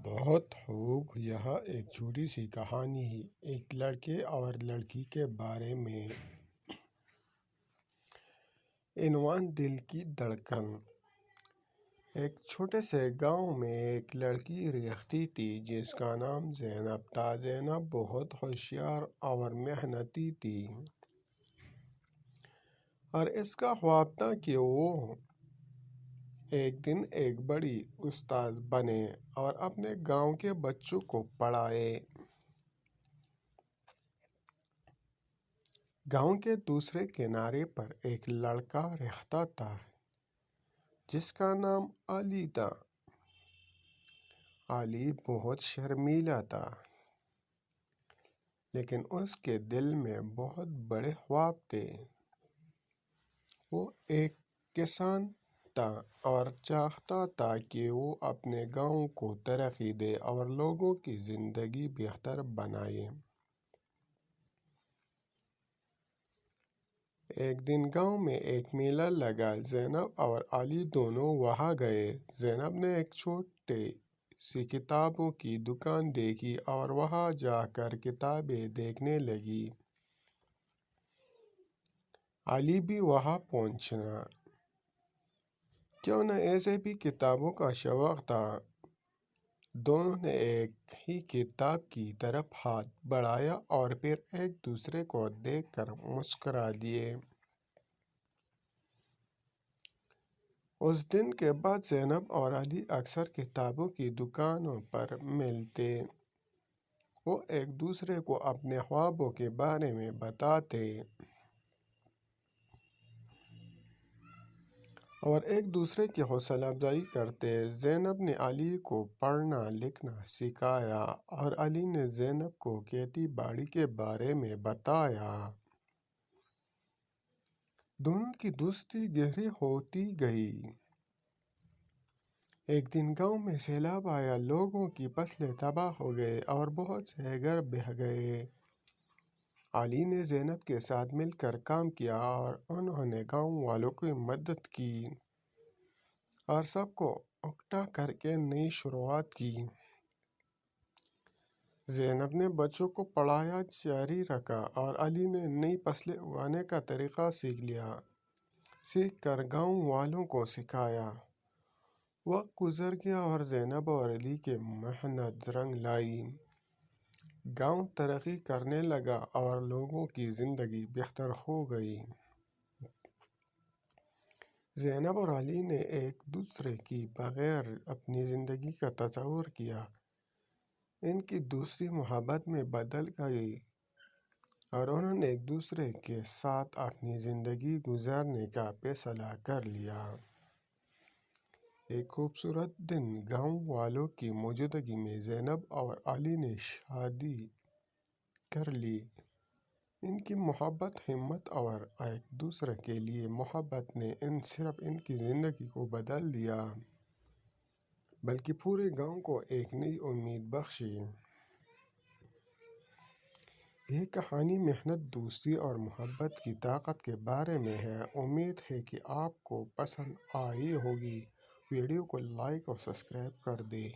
بہت خوب۔ یہ ایک چھوٹی سی کہانی ہے ایک لڑکے اور لڑکی کے بارے میں۔ عنوان دل کی دھڑکن۔ ایک چھوٹے سے گاؤں میں ایک لڑکی رہتی تھی جس کا نام زینب تھا۔ زینب بہت ہوشیار اور محنتی تھی اور اس کا خواب تھا کہ وہ ایک دن ایک بڑی استاد بنے اور اپنے گاؤں کے بچوں کو پڑھائے۔ گاؤں کے دوسرے کنارے پر ایک لڑکا رہتا تھا جس کا نام علی تھا۔ علی بہت شرمیلا تھا لیکن اس کے دل میں بہت بڑے خواب تھے۔ وہ ایک کسان تھا اور چاہتا تھا کہ وہ اپنے گاؤں کو ترقی دے اور لوگوں کی زندگی بہتر بنائے۔ ایک دن گاؤں میں ایک میلہ لگا۔ زینب اور علی دونوں وہاں گئے۔ زینب نے ایک چھوٹی سی کتابوں کی دکان دیکھی اور وہاں جا کر کتابیں دیکھنے لگی۔ علی بھی وہاں پہنچا کیونکہ اسے بھی کتابوں کا شوق تھا۔ دونوں نے ایک ہی کتاب کی طرف ہاتھ بڑھایا اور پھر ایک دوسرے کو دیکھ کر مسکرا دیے۔ اس دن کے بعد زینب اور علی اکثر کتابوں کی دکانوں پر ملتے۔ وہ ایک دوسرے کو اپنے خوابوں کے بارے میں بتاتے اور ایک دوسرے کی حوصلہ افزائی کرتے۔ زینب نے علی کو پڑھنا لکھنا سکھایا اور علی نے زینب کو کھیتی باڑی کے بارے میں بتایا۔ دونوں کی دوستی گہری ہوتی گئی۔ ایک دن گاؤں میں سیلاب آیا۔ لوگوں کی فصلیں تباہ ہو گئیں اور بہت سے گھر بہہ گئے۔ علی نے زینب کے ساتھ مل کر کام کیا اور انہوں نے گاؤں والوں کی مدد کی اور سب کو اکٹھا کر کے نئی شروعات کی۔ زینب نے بچوں کو پڑھانا جاری رکھا اور علی نے نئی فصلیں اگانے کا طریقہ سیکھ کر گاؤں والوں کو سکھایا۔ وقت گزر گیا اور زینب اور علی کی محنت رنگ لائی۔ گاؤں ترقی کرنے لگا اور لوگوں کی زندگی بہتر ہو گئی۔ زینب اور علی نے ایک دوسرے کے بغیر اپنی زندگی کا تصور کیا۔ ان کی دوستی محبت میں بدل گئی اور انہوں نے ایک دوسرے کے ساتھ اپنی زندگی گزارنے کا فیصلہ کر لیا۔ ایک خوبصورت دن گاؤں والوں کی موجودگی میں زینب اور علی نے شادی کر لی۔ ان کی محبت، ہمت اور ایک دوسرے کے لیے محبت نے صرف ان کی زندگی کو بدل دیا بلکہ پورے گاؤں کو ایک نئی امید بخشی۔ یہ کہانی محنت، دوستی اور محبت کی طاقت کے بارے میں ہے۔ امید ہے کہ آپ کو پسند آئی ہوگی۔ ویڈیو کو لائک اور سبسکرائب کر دیں۔